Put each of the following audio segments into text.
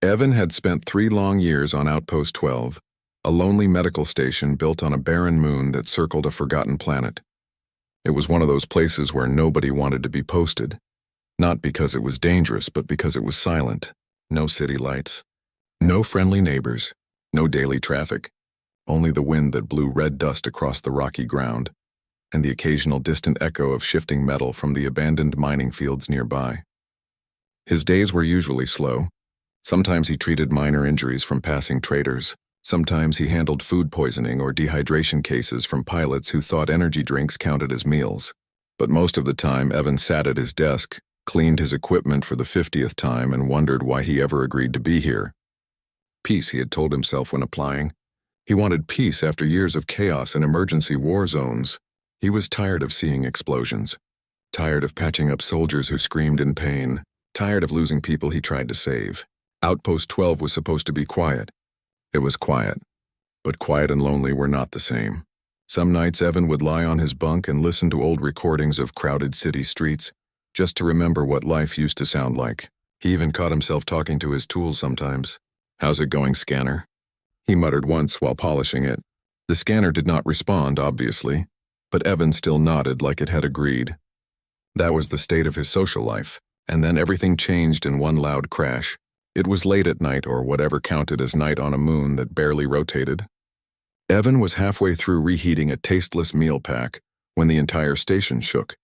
Evan had spent 3 long years on Outpost 12, a lonely medical station built on a barren moon that circled a forgotten planet. It was one of those places where nobody wanted to be posted, not because it was dangerous, but because it was silent. No city lights, no friendly neighbors, no daily traffic, only the wind that blew red dust across the rocky ground, and the occasional distant echo of shifting metal from the abandoned mining fields nearby. His days were usually slow. Sometimes he treated minor injuries from passing traders. Sometimes he handled food poisoning or dehydration cases from pilots who thought energy drinks counted as meals. But most of the time, Evan sat at his desk, cleaned his equipment for the 50th time, and wondered why he ever agreed to be here. Peace, he had told himself when applying. He wanted peace after years of chaos and emergency war zones. He was tired of seeing explosions, tired of patching up soldiers who screamed in pain, tired of losing people he tried to save. Outpost 12 was supposed to be quiet. It was quiet, but quiet and lonely were not the same. Some nights Evan would lie on his bunk and listen to old recordings of crowded city streets, just to remember what life used to sound like. He even caught himself talking to his tools sometimes. "How's it going, scanner?" he muttered once while polishing it. The scanner did not respond, obviously, but Evan still nodded like it had agreed. That was the state of his social life, and then everything changed in one loud crash. It was late at night, or whatever counted as night on a moon that barely rotated. Evan was halfway through reheating a tasteless meal pack when the entire station shook.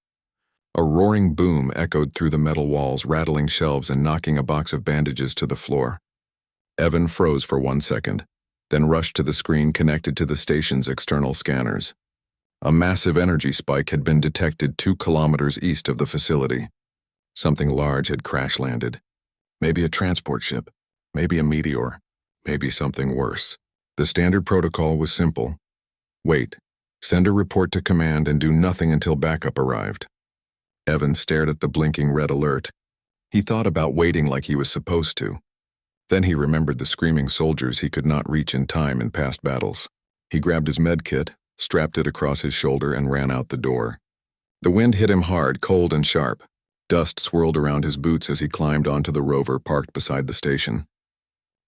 A roaring boom echoed through the metal walls, rattling shelves and knocking a box of bandages to the floor. Evan froze for 1 second, then rushed to the screen connected to the station's external scanners. A massive energy spike had been detected 2 kilometers east of the facility. Something large had crash-landed. Maybe a transport ship, maybe a meteor, maybe something worse. The standard protocol was simple. Wait, send a report to command and do nothing until backup arrived. Evan stared at the blinking red alert. He thought about waiting like he was supposed to. Then he remembered the screaming soldiers he could not reach in time in past battles. He grabbed his med kit, strapped it across his shoulder, and ran out the door. The wind hit him hard, cold and sharp. Dust swirled around his boots as he climbed onto the rover parked beside the station.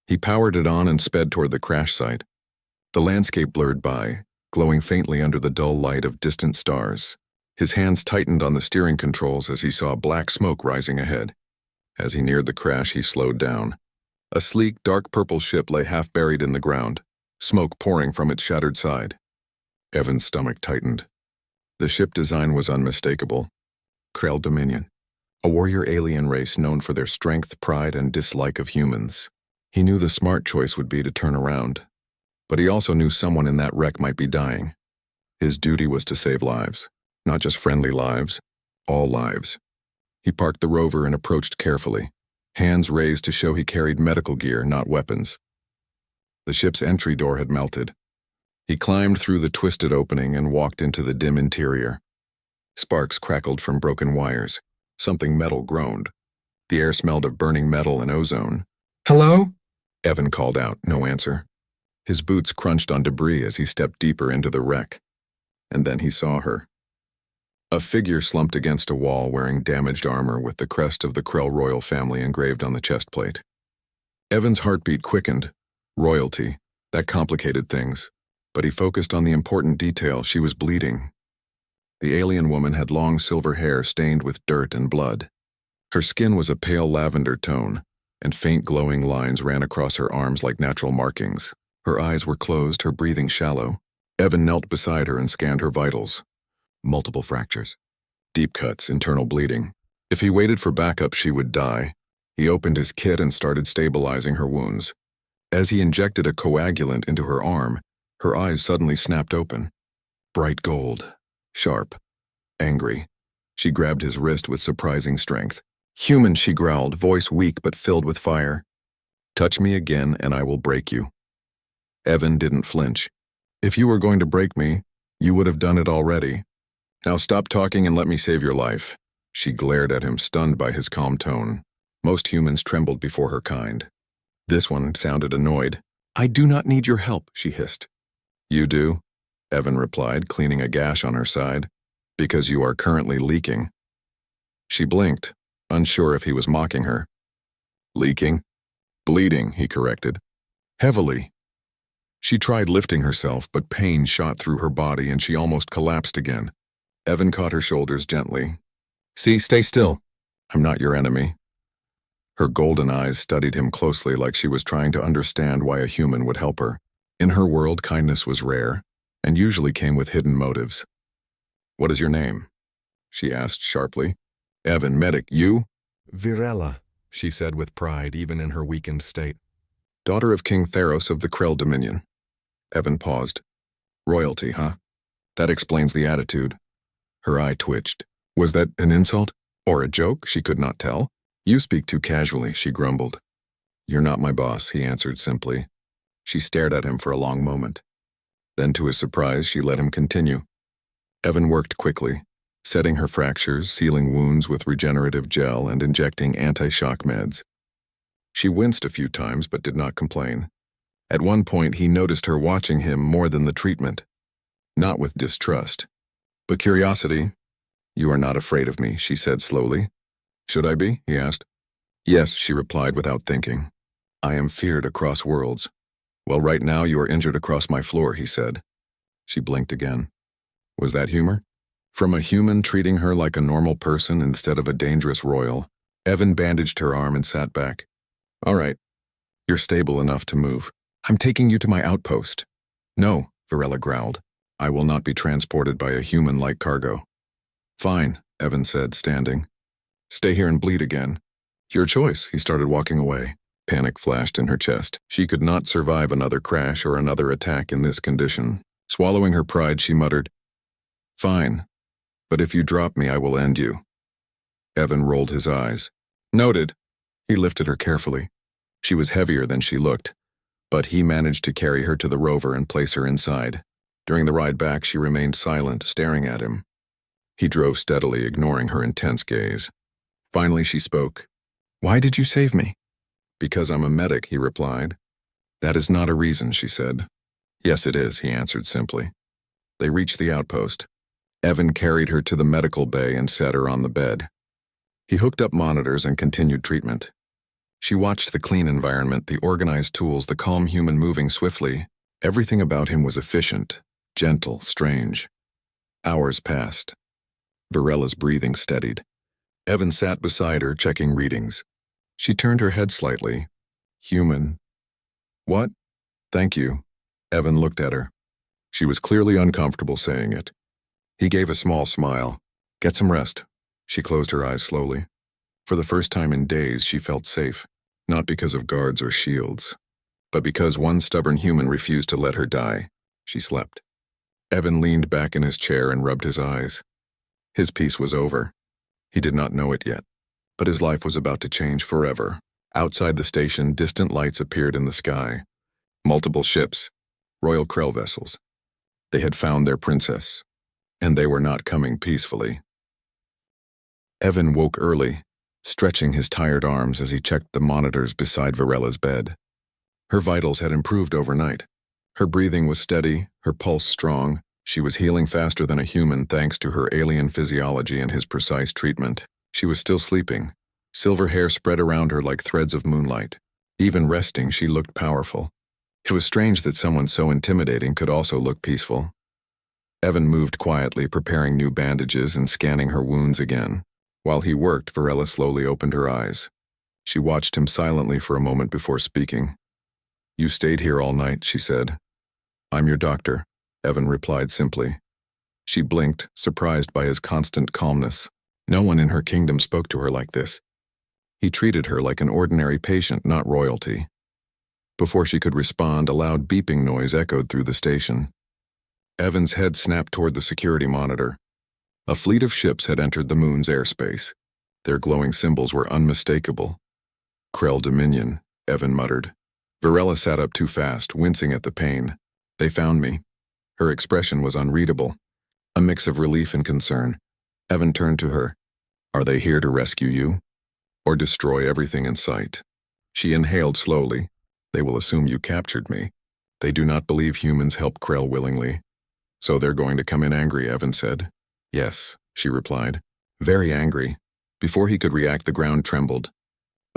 He powered it on and sped toward the crash site. The landscape blurred by, glowing faintly under the dull light of distant stars. His hands tightened on the steering controls as he saw black smoke rising ahead. As he neared the crash, he slowed down. A sleek, dark purple ship lay half buried in the ground, smoke pouring from its shattered side. Evan's stomach tightened. The ship design was unmistakable. Krell Dominion, a warrior alien race known for their strength, pride, and dislike of humans. He knew the smart choice would be to turn around, but he also knew someone in that wreck might be dying. His duty was to save lives, not just friendly lives, all lives. He parked the rover and approached carefully, hands raised to show he carried medical gear, not weapons. The ship's entry door had melted. He climbed through the twisted opening and walked into the dim interior. Sparks crackled from broken wires. Something metal groaned. The air smelled of burning metal and ozone. "Hello?" Evan called out, no answer. His boots crunched on debris as he stepped deeper into the wreck. And then he saw her. A figure slumped against a wall wearing damaged armor with the crest of the Krell royal family engraved on the chest plate. Evan's heartbeat quickened. Royalty, that complicated things. But he focused on the important detail: she was bleeding. The alien woman had long silver hair stained with dirt and blood. Her skin was a pale lavender tone, and faint glowing lines ran across her arms like natural markings. Her eyes were closed, her breathing shallow. Evan knelt beside her and scanned her vitals. Multiple fractures, deep cuts, internal bleeding. If he waited for backup, she would die. He opened his kit and started stabilizing her wounds. As he injected a coagulant into her arm, her eyes suddenly snapped open. Bright gold, sharp, angry. She grabbed his wrist with surprising strength. "Human," she growled, voice weak but filled with fire. "Touch me again and I will break you." Evan didn't flinch. "If you were going to break me, you would have done it already. Now stop talking and let me save your life." She glared at him, stunned by his calm tone. Most humans trembled before her kind. This one sounded annoyed. "I do not need your help," she hissed. "You do," Evan replied, cleaning a gash on her side. "Because you are currently leaking." She blinked, unsure if he was mocking her. "Leaking?" Bleeding, he corrected. Heavily. She tried lifting herself, but pain shot through her body and she almost collapsed again. Evan caught her shoulders gently. See, stay still. I'm not your enemy. Her golden eyes studied him closely like she was trying to understand why a human would help her. In her world, kindness was rare, and usually came with hidden motives. What is your name? She asked sharply. Evan, medic, you? Virella, she said with pride, even in her weakened state. Daughter of King Theros of the Krell Dominion. Evan paused. Royalty, huh? That explains the attitude. Her eye twitched. Was that an insult? Or a joke? She could not tell. You speak too casually, she grumbled. You're not my boss, he answered simply. She stared at him for a long moment. Then, to his surprise, she let him continue. Evan worked quickly, setting her fractures, sealing wounds with regenerative gel, and injecting anti-shock meds. She winced a few times but did not complain. At one point, he noticed her watching him more than the treatment. Not with distrust, but curiosity. You are not afraid of me, she said slowly. Should I be? He asked. Yes, she replied without thinking. I am feared across worlds. Well, right now you are injured across my floor, he said. She blinked again. Was that humor? From a human treating her like a normal person instead of a dangerous royal, Evan bandaged her arm and sat back. All right. You're stable enough to move. I'm taking you to my outpost. No, Virella growled. I will not be transported by a human-like cargo. Fine, Evan said, standing. Stay here and bleed again. Your choice, he started walking away. Panic flashed in her chest. She could not survive another crash or another attack in this condition. Swallowing her pride, she muttered, Fine, but if you drop me, I will end you. Evan rolled his eyes. Noted. He lifted her carefully. She was heavier than she looked, but he managed to carry her to the rover and place her inside. During the ride back, she remained silent, staring at him. He drove steadily, ignoring her intense gaze. Finally, she spoke. Why did you save me? Because I'm a medic, he replied. That is not a reason, she said. Yes, it is, he answered simply. They reached the outpost. Evan carried her to the medical bay and set her on the bed. He hooked up monitors and continued treatment. She watched the clean environment, the organized tools, the calm human moving swiftly. Everything about him was efficient, gentle, strange. Hours passed. Virella's breathing steadied. Evan sat beside her, checking readings. She turned her head slightly. Human. What? Thank you. Evan looked at her. She was clearly uncomfortable saying it. He gave a small smile. Get some rest. She closed her eyes slowly. For the first time in days, she felt safe, not because of guards or shields, but because one stubborn human refused to let her die. She slept. Evan leaned back in his chair and rubbed his eyes. His peace was over. He did not know it yet, but his life was about to change forever. Outside the station, distant lights appeared in the sky. Multiple ships, royal Krell vessels. They had found their princess, and they were not coming peacefully. Evan woke early, stretching his tired arms as he checked the monitors beside Virella's bed. Her vitals had improved overnight. Her breathing was steady, her pulse strong. She was healing faster than a human thanks to her alien physiology and his precise treatment. She was still sleeping. Silver hair spread around her like threads of moonlight. Even resting, she looked powerful. It was strange that someone so intimidating could also look peaceful. Evan moved quietly, preparing new bandages and scanning her wounds again. While he worked, Virella slowly opened her eyes. She watched him silently for a moment before speaking. You stayed here all night, she said. I'm your doctor, Evan replied simply. She blinked, surprised by his constant calmness. No one in her kingdom spoke to her like this. He treated her like an ordinary patient, not royalty. Before she could respond, a loud beeping noise echoed through the station. Evan's head snapped toward the security monitor. A fleet of ships had entered the moon's airspace. Their glowing symbols were unmistakable. Krell Dominion, Evan muttered. Virella sat up too fast, wincing at the pain. They found me. Her expression was unreadable, a mix of relief and concern. Evan turned to her. Are they here to rescue you? Or destroy everything in sight? She inhaled slowly. They will assume you captured me. They do not believe humans help Krell willingly. So they're going to come in angry, Evan said. Yes, she replied. Very angry. Before he could react, the ground trembled.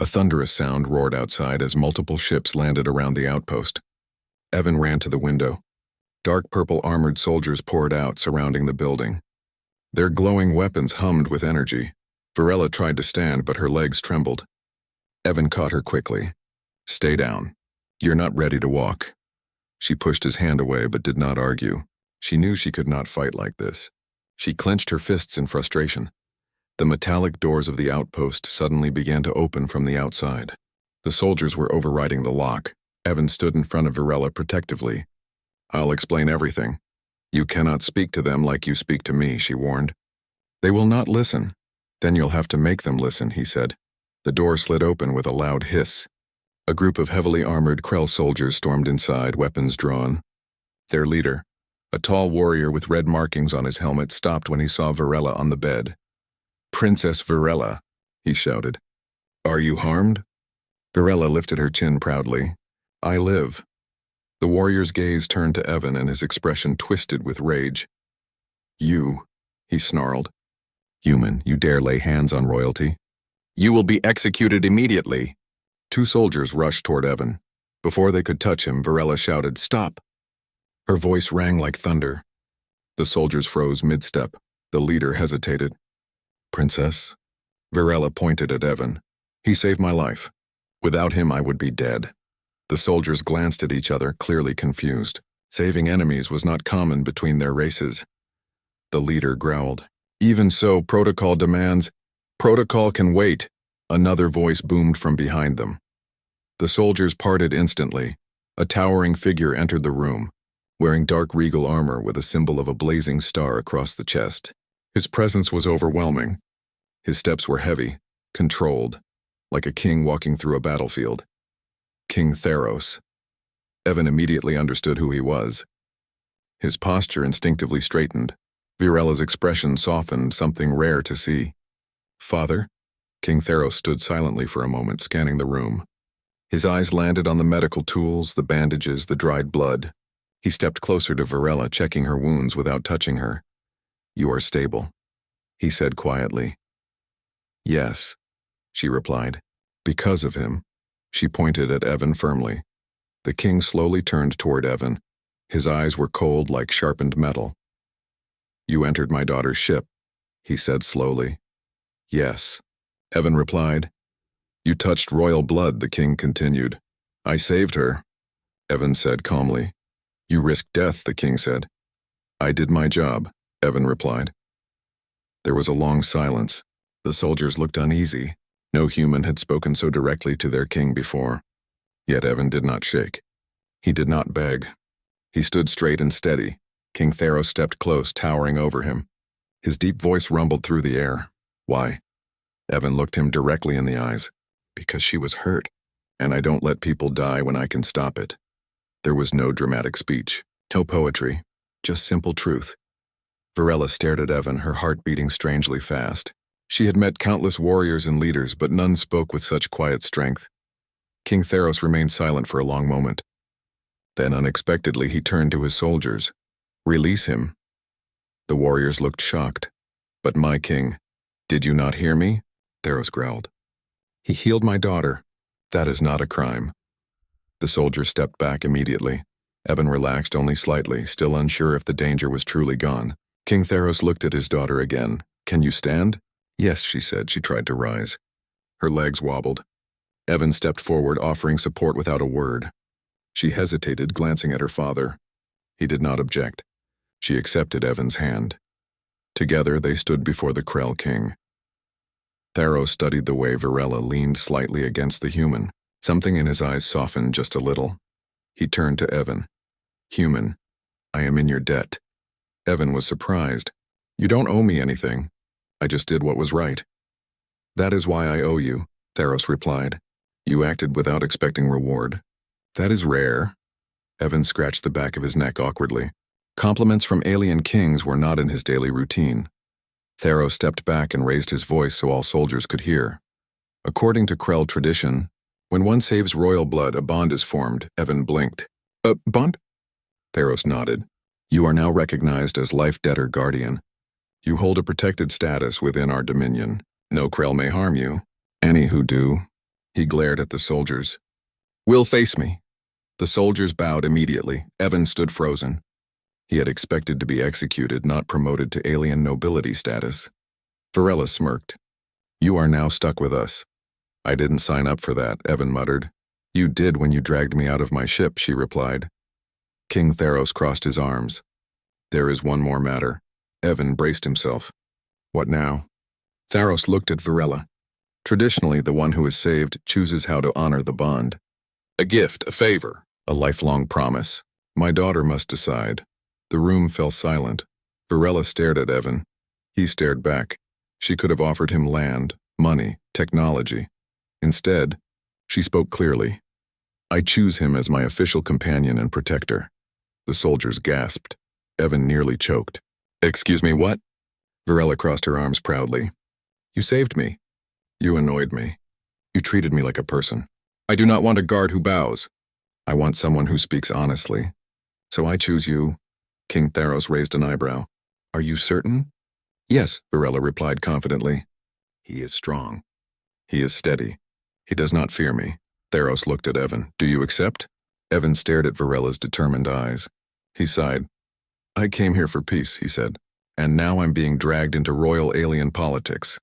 A thunderous sound roared outside as multiple ships landed around the outpost. Evan ran to the window. Dark purple armored soldiers poured out, surrounding the building. Their glowing weapons hummed with energy. Varela tried to stand, but her legs trembled. Evan caught her quickly. "Stay down. You're not ready to walk." She pushed his hand away but did not argue. She knew she could not fight like this. She clenched her fists in frustration. The metallic doors of the outpost suddenly began to open from the outside. The soldiers were overriding the lock. Evan stood in front of Varela protectively. "I'll explain everything. You cannot speak to them like you speak to me," she warned. "They will not listen. Then you'll have to make them listen," he said. The door slid open with a loud hiss. A group of heavily armored Krell soldiers stormed inside, weapons drawn. Their leader, a tall warrior with red markings on his helmet, stopped when he saw Varela on the bed. "Princess Varela," he shouted. "Are you harmed?" Varela lifted her chin proudly. "I live." The warrior's gaze turned to Evan and his expression twisted with rage. "You," he snarled. "Human, you dare lay hands on royalty? You will be executed immediately." Two soldiers rushed toward Evan. Before they could touch him, Varela shouted, "Stop!" Her voice rang like thunder. The soldiers froze mid-step. The leader hesitated. "Princess?" Varela pointed at Evan. "He saved my life. Without him, I would be dead." The soldiers glanced at each other, clearly confused. Saving enemies was not common between their races. The leader growled. "Even so, protocol demands." "Protocol can wait," another voice boomed from behind them. The soldiers parted instantly. A towering figure entered the room, wearing dark regal armor with a symbol of a blazing star across the chest. His presence was overwhelming. His steps were heavy, controlled, like a king walking through a battlefield. King Theros. Evan immediately understood who he was. His posture instinctively straightened. Varela's expression softened, something rare to see. "Father?" King Theros stood silently for a moment, scanning the room. His eyes landed on the medical tools, the bandages, the dried blood. He stepped closer to Varela, checking her wounds without touching her. "You are stable," he said quietly. "Yes," she replied. "Because of him." She pointed at Evan firmly. The king slowly turned toward Evan. His eyes were cold like sharpened metal. "You entered my daughter's ship," he said slowly. "Yes," Evan replied. "You touched royal blood," the king continued. "I saved her," Evan said calmly. "You risked death," the king said. "I did my job," Evan replied. There was a long silence. The soldiers looked uneasy. No human had spoken so directly to their king before. Yet Evan did not shake. He did not beg. He stood straight and steady. King Theros stepped close, towering over him. His deep voice rumbled through the air. "Why?" Evan looked him directly in the eyes. "Because she was hurt, and I don't let people die when I can stop it." There was no dramatic speech, no poetry, just simple truth. Varela stared at Evan, her heart beating strangely fast. She had met countless warriors and leaders, but none spoke with such quiet strength. King Theros remained silent for a long moment. Then, unexpectedly, he turned to his soldiers. "Release him." The warriors looked shocked. "But my king, did you not hear me?" Theros growled. "He healed my daughter. That is not a crime." The soldiers stepped back immediately. Evan relaxed only slightly, still unsure if the danger was truly gone. King Theros looked at his daughter again. "Can you stand?" "Yes," she said. She tried to rise. Her legs wobbled. Evan stepped forward, offering support without a word. She hesitated, glancing at her father. He did not object. She accepted Evan's hand. Together, they stood before the Krell king. Theros studied the way Varela leaned slightly against the human. Something in his eyes softened just a little. He turned to Evan. "Human, I am in your debt." Evan was surprised. "You don't owe me anything. I just did what was right." "That is why I owe you," Theros replied. "You acted without expecting reward." "That is rare." Evan scratched the back of his neck awkwardly. Compliments from alien kings were not in his daily routine. Theros stepped back and raised his voice so all soldiers could hear. "According to Krell tradition, when one saves royal blood, a bond is formed." Evan blinked. "A bond?" Theros nodded. "You are now recognized as life debtor guardian. You hold a protected status within our dominion. No Krell may harm you. Any who do He glared at the soldiers. "Will face me." The soldiers bowed immediately. Evan stood frozen. He had expected to be executed, not promoted to alien nobility status. Varela smirked. "You are now stuck with us." "I didn't sign up for that," Evan muttered. "You did when you dragged me out of my ship," she replied. King Theros crossed his arms. "There is one more matter." Evan braced himself. "What now?" Theros looked at Varela. Traditionally, the one who is saved chooses how to honor the bond. "A gift, a favor, a lifelong promise. My daughter must decide." The room fell silent. Varela stared at Evan. He stared back. She could have offered him land, money, technology. Instead, she spoke clearly. "I choose him as my official companion and protector." The soldiers gasped. Evan nearly choked. "Excuse me, what?" Varela crossed her arms proudly. "You saved me. You annoyed me. You treated me like a person. I do not want a guard who bows. I want someone who speaks honestly. So I choose you." King Theros raised an eyebrow. "Are you certain?" "Yes," Varela replied confidently. "He is strong. He is steady. He does not fear me." Theros looked at Evan. "Do you accept?" Evan stared at Varela's determined eyes. He sighed. "I came here for peace," he said, "and now I'm being dragged into royal alien politics."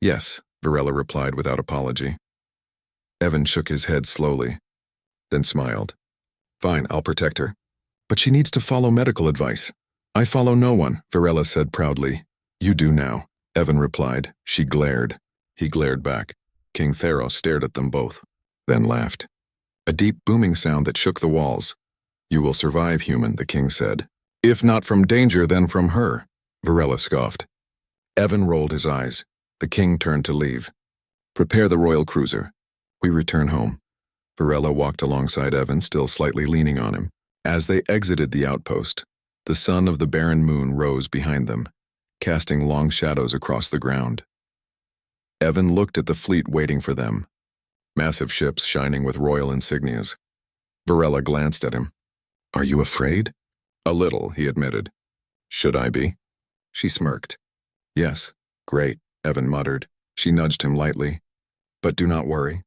"Yes," Varela replied without apology. Evan shook his head slowly, then smiled. "Fine, I'll protect her. But she needs to follow medical advice." "I follow no one," Varela said proudly. "You do now," Evan replied. She glared. He glared back. King Theros stared at them both, then laughed. A deep booming sound that shook the walls. "You will survive, human," the king said. "If not from danger, then from her," Varela scoffed. Evan rolled his eyes. The king turned to leave. "Prepare the royal cruiser. We return home." Varela walked alongside Evan, still slightly leaning on him. As they exited the outpost, the sun of the barren moon rose behind them, casting long shadows across the ground. Evan looked at the fleet waiting for them, massive ships shining with royal insignias. Varela glanced at him. "Are you afraid?" "A little," he admitted. "Should I be?" She smirked. "Yes." "Great," Evan muttered. She nudged him lightly. "But do not worry.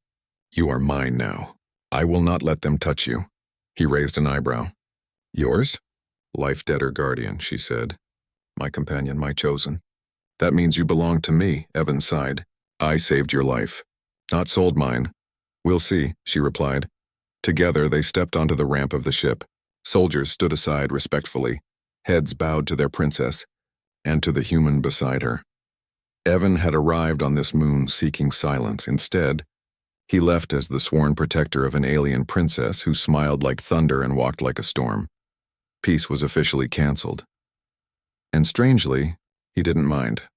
You are mine now. I will not let them touch you." He raised an eyebrow. "Yours?" "Life, dead, or guardian," she said. "My companion, my chosen." "That means you belong to me," Evan sighed. "I saved your life." "Not sold mine." "We'll see," she replied. Together they stepped onto the ramp of the ship. Soldiers stood aside respectfully, heads bowed to their princess, and to the human beside her. Evan had arrived on this moon seeking silence. Instead, he left as the sworn protector of an alien princess who smiled like thunder and walked like a storm. Peace was officially canceled. And strangely, he didn't mind.